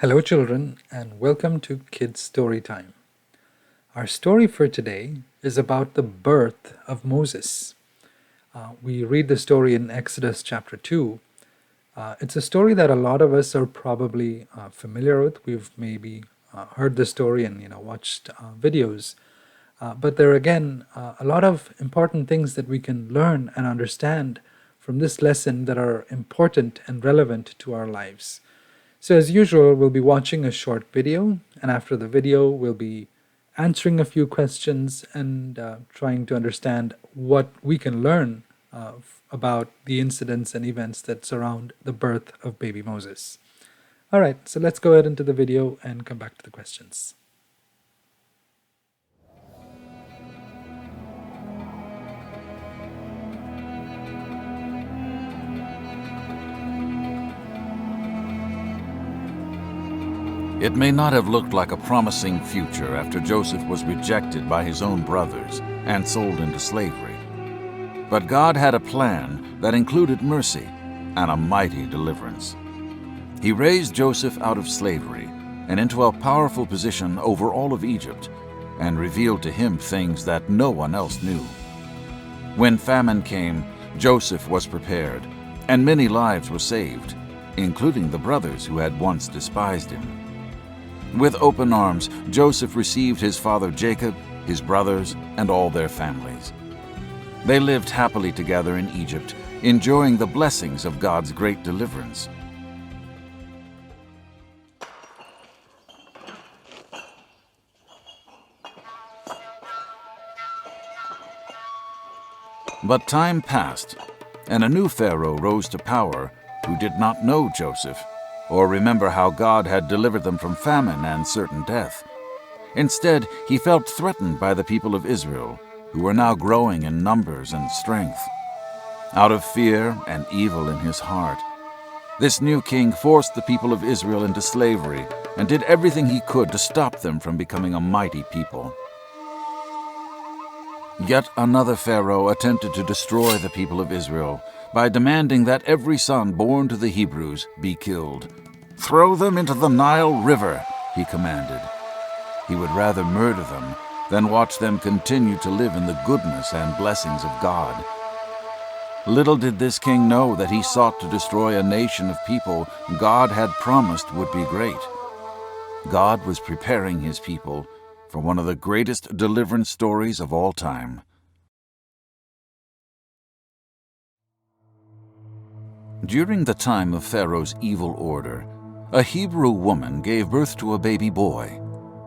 Hello, children, and welcome to Kids Story Time. Our story for today is about the birth of Moses. We read the story in Exodus chapter 2. It's a story that a lot of us are probably familiar with. We've maybe heard the story and watched videos. But there are again a lot of important things that we can learn and understand from this lesson that are important and relevant to our lives. So as usual, we'll be watching a short video, and after the video, we'll be answering a few questions and trying to understand what we can learn about the incidents and events that surround the birth of baby Moses. All right, so let's go ahead into the video and come back to the questions. It may not have looked like a promising future after Joseph was rejected by his own brothers and sold into slavery. But God had a plan that included mercy and a mighty deliverance. He raised Joseph out of slavery and into a powerful position over all of Egypt and revealed to him things that no one else knew. When famine came, Joseph was prepared, and many lives were saved, including the brothers who had once despised him. With open arms, Joseph received his father Jacob, his brothers, and all their families. They lived happily together in Egypt, enjoying the blessings of God's great deliverance. But time passed, and a new Pharaoh rose to power who did not know Joseph or remember how God had delivered them from famine and certain death. Instead, he felt threatened by the people of Israel, who were now growing in numbers and strength. Out of fear and evil in his heart, this new king forced the people of Israel into slavery and did everything he could to stop them from becoming a mighty people. Yet another Pharaoh attempted to destroy the people of Israel by demanding that every son born to the Hebrews be killed. "Throw them into the Nile River," he commanded. He would rather murder them than watch them continue to live in the goodness and blessings of God. Little did this king know that he sought to destroy a nation of people God had promised would be great. God was preparing his people for one of the greatest deliverance stories of all time. During the time of Pharaoh's evil order, a Hebrew woman gave birth to a baby boy.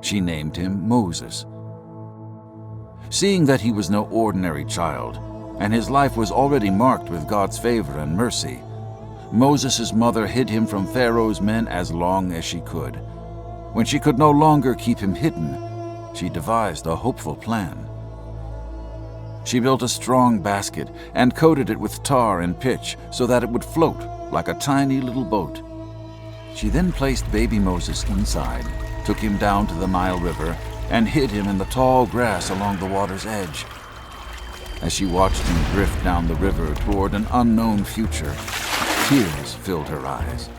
She named him Moses. Seeing that he was no ordinary child, and his life was already marked with God's favor and mercy, Moses' mother hid him from Pharaoh's men as long as she could. When she could no longer keep him hidden, she devised a hopeful plan. She built a strong basket and coated it with tar and pitch so that it would float like a tiny little boat. She then placed baby Moses inside, took him down to the Nile River, and hid him in the tall grass along the water's edge. As she watched him drift down the river toward an unknown future, tears filled her eyes.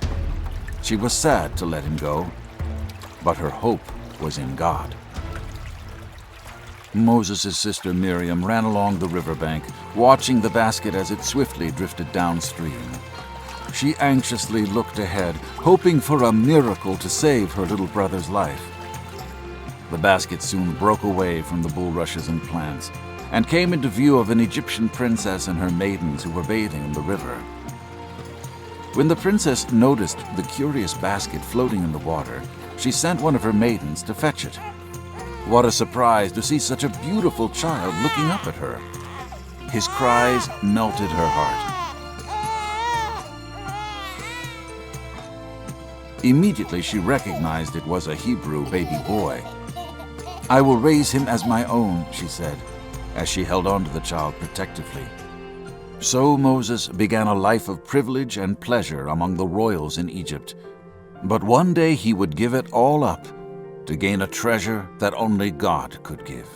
She was sad to let him go, but her hope was in God. Moses' sister Miriam ran along the riverbank, watching the basket as it swiftly drifted downstream. She anxiously looked ahead, hoping for a miracle to save her little brother's life. The basket soon broke away from the bulrushes and plants, and came into view of an Egyptian princess and her maidens who were bathing in the river. When the princess noticed the curious basket floating in the water, she sent one of her maidens to fetch it. What a surprise to see such a beautiful child looking up at her. His cries melted her heart. Immediately she recognized it was a Hebrew baby boy. "I will raise him as my own," she said, as she held on to the child protectively. So Moses began a life of privilege and pleasure among the royals in Egypt. But one day he would give it all up to gain a treasure that only God could give.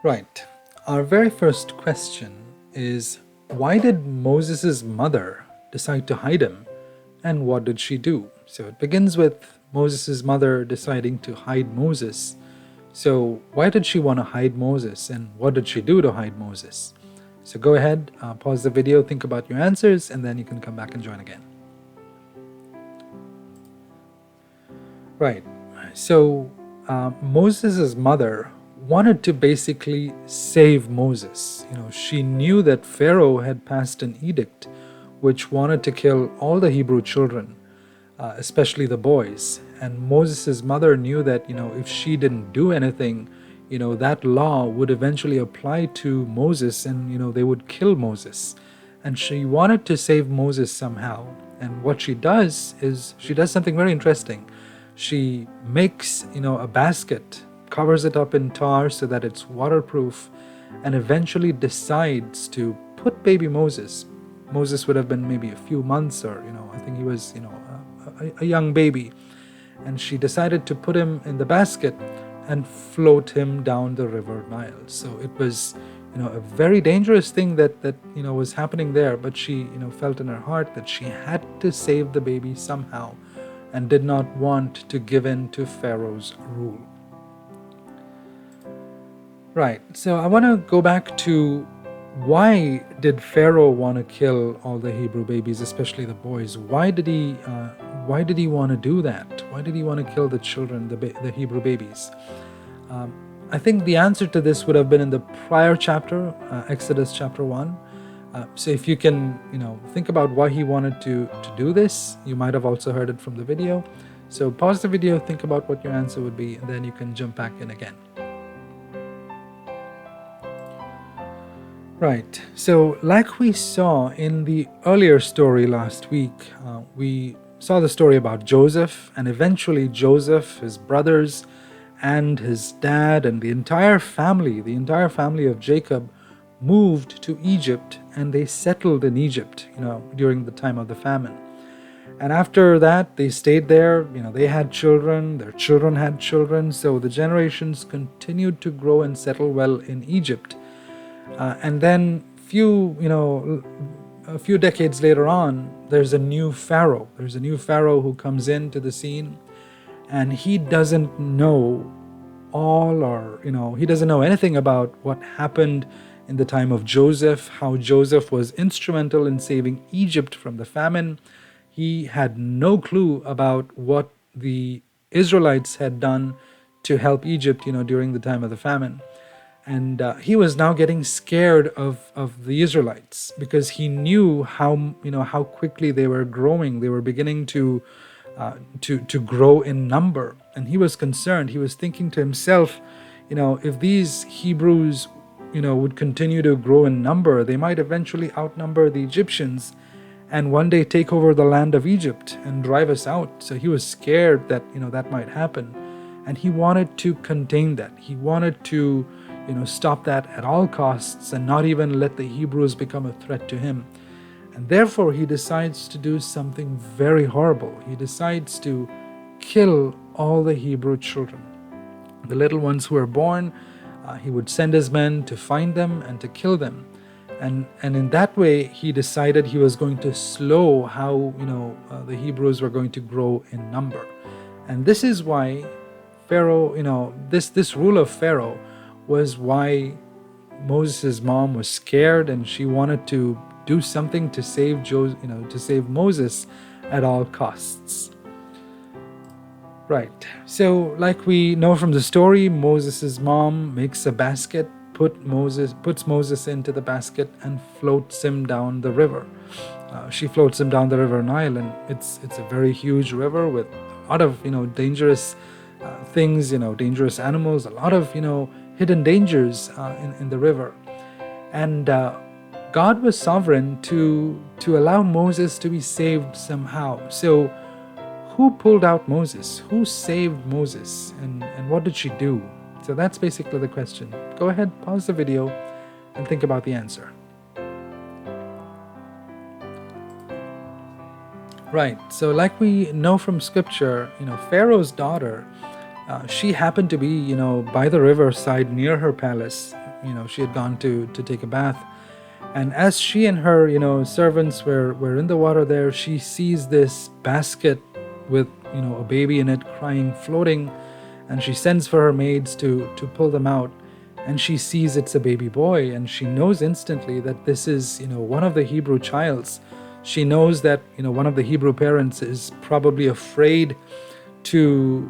Right. Our very first question is, why did Moses' mother decide to hide him, and what did she do? So it begins with Moses' mother deciding to hide Moses. So why did she want to hide Moses, and what did she do to hide Moses? So go ahead, pause the video, think about your answers, and then you can come back and join again. Right. So Moses' mother wanted to basically save Moses. She knew that Pharaoh had passed an edict which wanted to kill all the Hebrew children, especially the boys. And Moses' mother knew that, if she didn't do anything, that law would eventually apply to Moses, and, they would kill Moses. And she wanted to save Moses somehow. And what she does is she does something very interesting. She makes, a basket, covers it up in tar so that it's waterproof, and eventually decides to put baby Moses. Moses would have been maybe a few months, or, I think he was, a young baby. And she decided to put him in the basket and float him down the river Nile. So it was, a very dangerous thing that was happening there, but she, felt in her heart that she had to save the baby somehow, and did not want to give in to Pharaoh's rule. Right, so I want to go back to, why did Pharaoh want to kill all the Hebrew babies, especially the boys? Why did he want to do that? Why did he want to kill the children, the Hebrew babies? I think the answer to this would have been in the prior chapter, Exodus chapter 1. So if you can, think about why he wanted to do this, you might have also heard it from the video. So pause the video, think about what your answer would be, and then you can jump back in again. Right, so like we saw in the earlier story last week, we saw the story about Joseph, and eventually Joseph, his brothers, and his dad, and the entire family of Jacob moved to Egypt, and they settled in Egypt, during the time of the famine. And after that, they stayed there, they had children, their children had children, so the generations continued to grow and settle well in Egypt. And then a few decades later on, there's a new Pharaoh. There's a new Pharaoh who comes into the scene, and he doesn't know he doesn't know anything about what happened in the time of Joseph, how Joseph was instrumental in saving Egypt from the famine. He had no clue about what the Israelites had done to help Egypt, during the time of the famine. And he was now getting scared of the Israelites, because he knew how quickly they were growing. They were beginning to grow in number, and he was concerned. He was thinking to himself, if these Hebrews, would continue to grow in number, they might eventually outnumber the Egyptians, and one day take over the land of Egypt and drive us out. So he was scared that that might happen, and he wanted to contain that. He wanted to stop that at all costs, and not even let the Hebrews become a threat to him. And therefore he decides to do something very horrible. He decides to kill all the Hebrew children. The little ones who were born, he would send his men to find them and to kill them. And in that way, he decided he was going to slow how the Hebrews were going to grow in number. And this is why Pharaoh, this rule of Pharaoh was why Moses' mom was scared, and she wanted to do something to save to save Moses at all costs. Right. So, like we know from the story, Moses' mom makes a basket, puts Moses into the basket, and floats him down the river. She floats him down the river Nile, and it's a very huge river with a lot of dangerous things, dangerous animals, a lot of hidden dangers in the river. And God was sovereign to allow Moses to be saved somehow. So who pulled out Moses? Who saved Moses? And what did she do? So that's basically the question. Go ahead, pause the video, and think about the answer. Right, so like we know from scripture, Pharaoh's daughter, she happened to be, by the riverside near her palace. she had gone to take a bath. And as she and her, servants were in the water there, she sees this basket with, a baby in it crying, floating, and she sends for her maids to pull them out. And she sees it's a baby boy, and she knows instantly that this is, one of the Hebrew childs. She knows that, one of the Hebrew parents is probably afraid to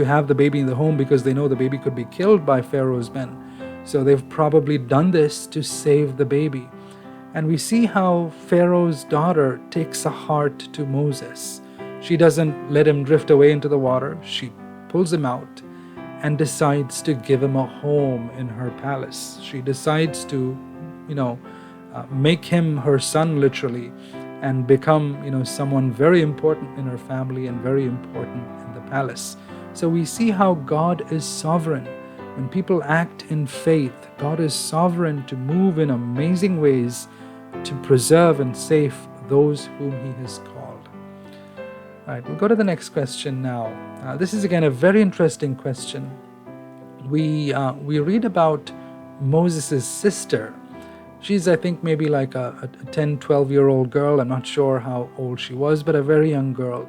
have the baby in the home because they know the baby could be killed by Pharaoh's men. So they've probably done this to save the baby. And we see how Pharaoh's daughter takes a heart to Moses. She doesn't let him drift away into the water. She pulls him out and decides to give him a home in her palace. She decides to, make him her son literally, and become, someone very important in her family and very important in the palace. So we see how God is sovereign. When people act in faith, God is sovereign to move in amazing ways to preserve and save those whom He has called. All right, we'll go to the next question now. This is again a very interesting question. We read about Moses' sister. She's, I think, maybe like a 10, 12-year-old girl. I'm not sure how old she was, but a very young girl.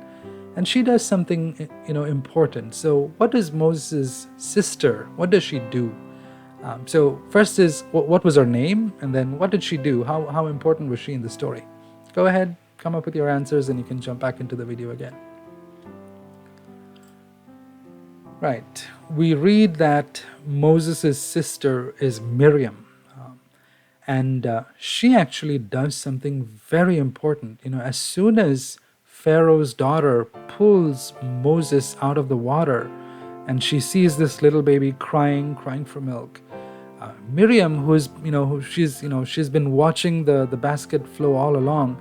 And she does something, important. So what does Moses' sister, what does she do? So first is, what was her name? And then what did she do? How important was she in the story? Go ahead, come up with your answers, and you can jump back into the video again. Right. We read that Moses' sister is Miriam. And she actually does something very important. As soon as Pharaoh's daughter pulls Moses out of the water, and she sees this little baby crying for milk. Miriam, she's been watching the basket flow all along,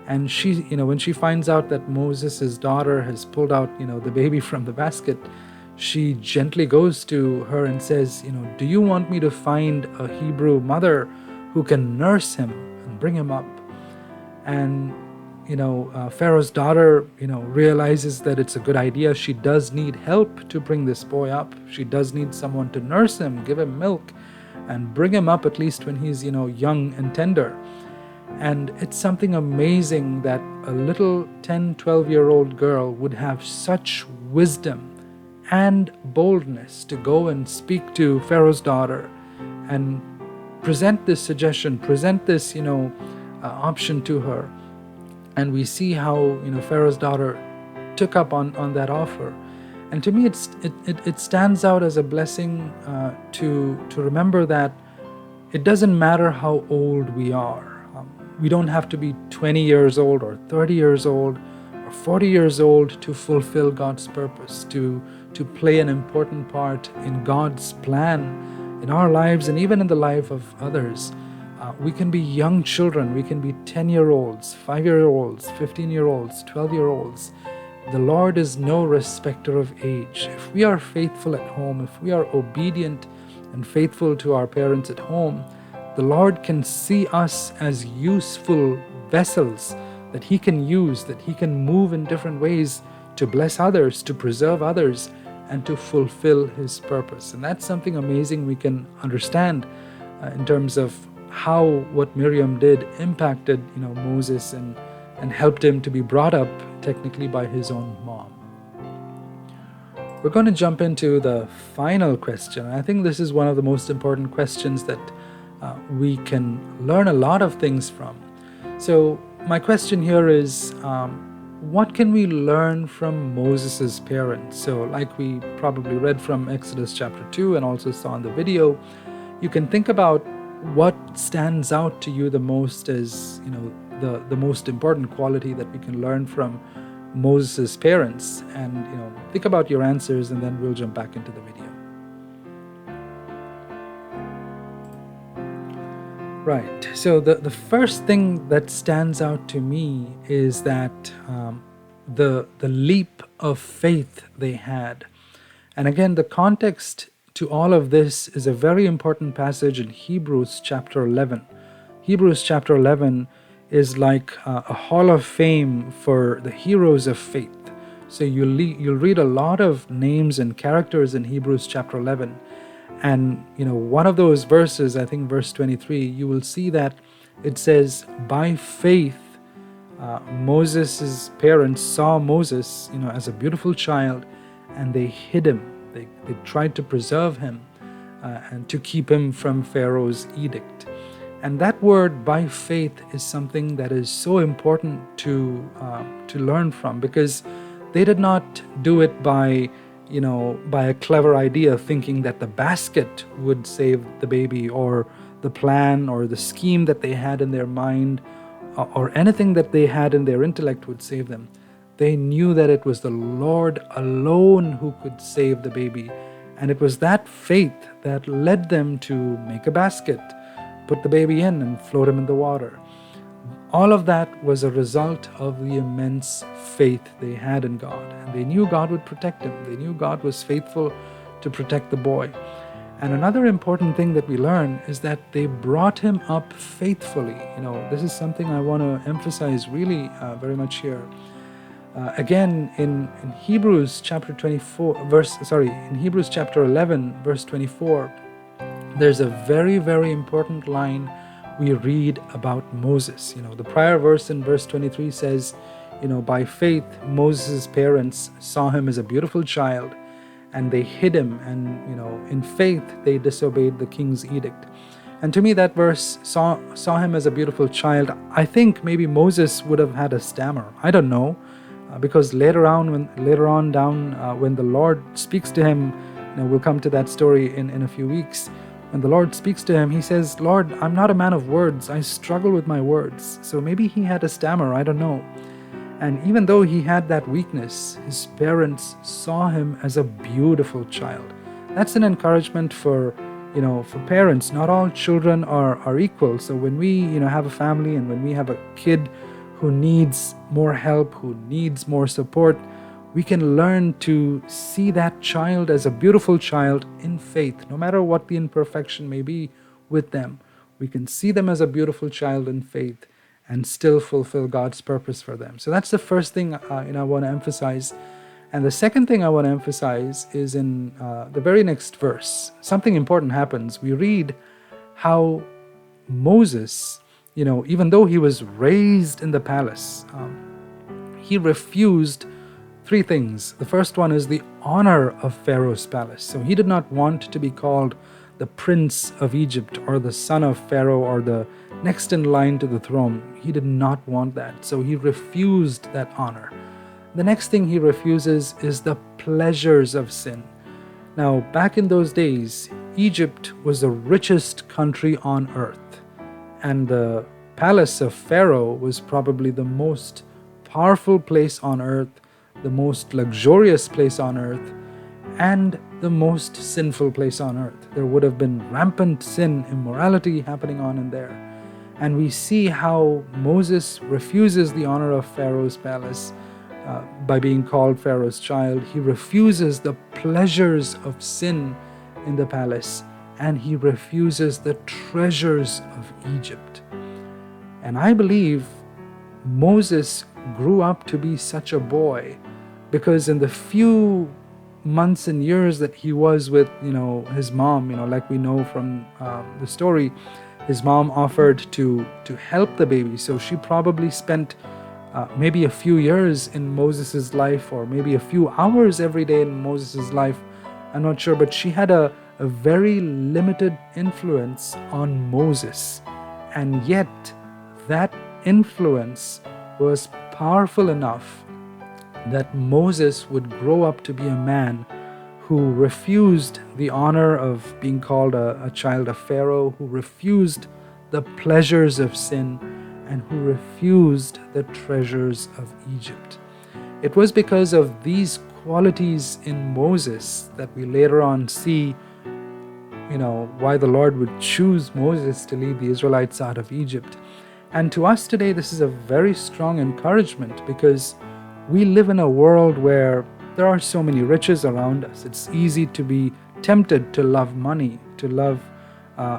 and she, when she finds out that Moses' daughter has pulled out, the baby from the basket, she gently goes to her and says, do you want me to find a Hebrew mother who can nurse him and bring him up? And Pharaoh's daughter, realizes that it's a good idea. She does need help to bring this boy up. She does need someone to nurse him, give him milk, and bring him up at least when he's, young and tender. And it's something amazing that a little 10, 12-year-old girl would have such wisdom and boldness to go and speak to Pharaoh's daughter and present this suggestion, present this, option to her. And we see how Pharaoh's daughter took up on that offer. And to me, it stands out as a blessing to remember that it doesn't matter how old we are. We don't have to be 20 years old or 30 years old or 40 years old to fulfill God's purpose, to play an important part in God's plan in our lives and even in the life of others. We can be young children, we can be 10-year-olds, 5-year-olds, 15-year-olds, 12-year-olds. The Lord is no respecter of age. If we are faithful at home, if we are obedient and faithful to our parents at home, the Lord can see us as useful vessels that He can use, that He can move in different ways to bless others, to preserve others, and to fulfill His purpose. And that's something amazing we can understand in terms of how what Miriam did impacted Moses and helped him to be brought up technically by his own mom. We're going to jump into the final question. I think this is one of the most important questions that we can learn a lot of things from. So my question here is, what can we learn from Moses' parents? So like we probably read from Exodus chapter 2 and also saw in the video, you can think about what stands out to you the most as the most important quality that we can learn from Moses' parents, and think about your answers, and then we'll jump back into the video. Right, so the first thing that stands out to me is that the leap of faith they had. And again, the context to all of this is a very important passage in Hebrews chapter 11. Hebrews chapter 11 is like a hall of fame for the heroes of faith. So you'll read a lot of names and characters in Hebrews chapter 11. And, one of those verses, I think verse 23, you will see that it says, by faith, Moses' parents saw Moses, as a beautiful child, and they hid him. They tried to preserve him and to keep him from Pharaoh's edict. And that word, by faith, is something that is so important to learn from, because they did not do it by a clever idea, thinking that the basket would save the baby, or the plan or the scheme that they had in their mind, or anything that they had in their intellect would save them. They knew that it was the Lord alone who could save the baby. And it was that faith that led them to make a basket, put the baby in, and float him in the water. All of that was a result of the immense faith they had in God. And they knew God would protect him. They knew God was faithful to protect the boy. And another important thing that we learn is that they brought him up faithfully. This is something I want to emphasize really very much here. Again, in Hebrews chapter 11, verse 24, there's a very, very important line we read about Moses. The prior verse in verse 23 says, by faith, Moses' parents saw him as a beautiful child, and they hid him, and in faith they disobeyed the king's edict. And to me, that verse saw him as a beautiful child. I think maybe Moses would have had a stammer. I don't know, because later on when the Lord speaks to him, we'll come to that story in a few weeks. When the Lord speaks to him, he says, "Lord, I'm not a man of words. I struggle with my words." So maybe he had a stammer. I don't know. And even though he had that weakness, his parents saw him as a beautiful child. That's an encouragement for parents. Not all children are equal. So when we, have a family, and when we have a kid who needs more help, who needs more support, we can learn to see that child as a beautiful child in faith, no matter what the imperfection may be with them. We can see them as a beautiful child in faith and still fulfill God's purpose for them. So that's the first thing I want to emphasize. And the second thing I want to emphasize is in the very next verse. Something important happens. We read how Moses, even though he was raised in the palace, he refused three things. The first one is the honor of Pharaoh's palace. So he did not want to be called the prince of Egypt, or the son of Pharaoh, or the next in line to the throne. He did not want that. So he refused that honor. The next thing he refuses is the pleasures of sin. Now, back in those days, Egypt was the richest country on earth, and the palace of Pharaoh was probably the most powerful place on earth, the most luxurious place on earth, and the most sinful place on earth. There would have been rampant sin, immorality happening on in there. And we see how Moses refuses the honor of Pharaoh's palace by being called Pharaoh's child. He refuses the pleasures of sin in the palace, and he refuses the treasures of Egypt. And I believe Moses grew up to be such a boy because in the few months and years that he was with his mom, like we know from the story, his mom offered to help the baby. So she probably spent maybe a few years in Moses' life, or maybe a few hours every day in Moses' life. I'm not sure, but she had a very limited influence on Moses. And yet that influence was powerful enough that Moses would grow up to be a man who refused the honor of being called a child of Pharaoh, who refused the pleasures of sin, and who refused the treasures of Egypt. It was because of these qualities in Moses that we later on see, why the Lord would choose Moses to lead the Israelites out of Egypt. And to us today, this is a very strong encouragement, because we live in a world where there are so many riches around us. It's easy to be tempted to love money, to love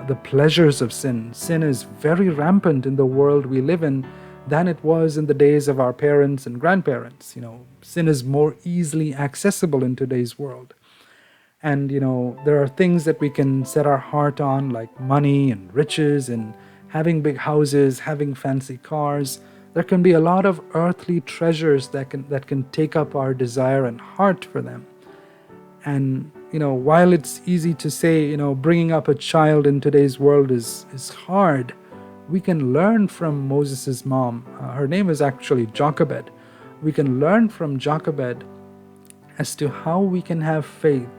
the pleasures of sin. Sin is very rampant in the world we live in than it was in the days of our parents and grandparents. Sin is more easily accessible in today's world. And there are things that we can set our heart on, like money and riches and having big houses, having fancy cars. There can be a lot of earthly treasures that can take up our desire and heart for them. And while it's easy to say, bringing up a child in today's world is hard, we can learn from Moses' mom. Her name is actually Jochebed. We can learn from Jochebed as to how we can have faith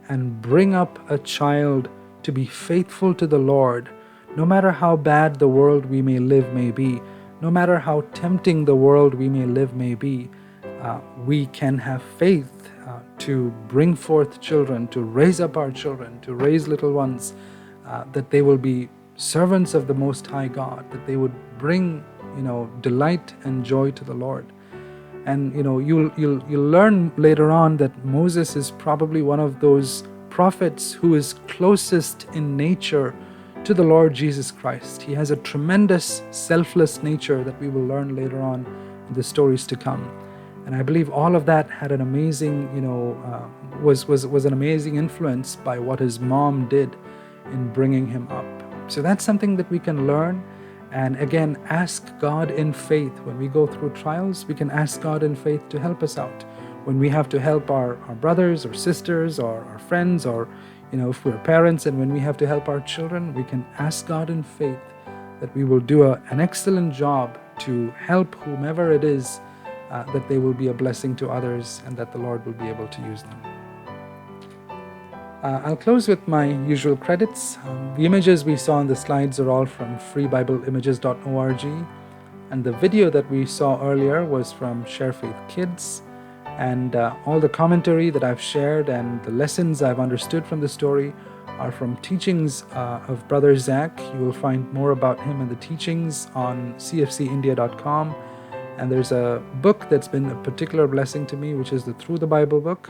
and bring up a child to be faithful to the Lord, no matter how bad the world we may live may be, no matter how tempting the world we may live may be. We can have faith to bring forth children, to raise up our children, to raise little ones, that they will be servants of the Most High God, that they would bring, delight and joy to the Lord. And you'll learn later on that Moses is probably one of those prophets who is closest in nature to the Lord Jesus Christ. He has a tremendous selfless nature that we will learn later on in the stories to come. And I believe all of that had an amazing, was an amazing influence by what his mom did in bringing him up. So that's something that we can learn. And again, ask God in faith. When we go through trials, we can ask God in faith to help us out. When we have to help our brothers or sisters or our friends, or if we're parents and when we have to help our children, we can ask God in faith that we will do an excellent job to help whomever it is, that they will be a blessing to others and that the Lord will be able to use them. I'll close with my usual credits. The images we saw on the slides are all from freebibleimages.org, and the video that we saw earlier was from Share Faith Kids, and all the commentary that I've shared and the lessons I've understood from the story are from teachings of Brother Zach. You will find more about him and the teachings on cfcindia.com. And there's a book that's been a particular blessing to me, which is the Through the Bible book.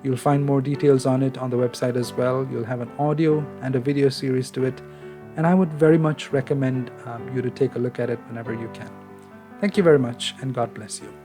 You'll find more details on it on the website as well. You'll have an audio and a video series to it. And I would very much recommend you to take a look at it whenever you can. Thank you very much, and God bless you.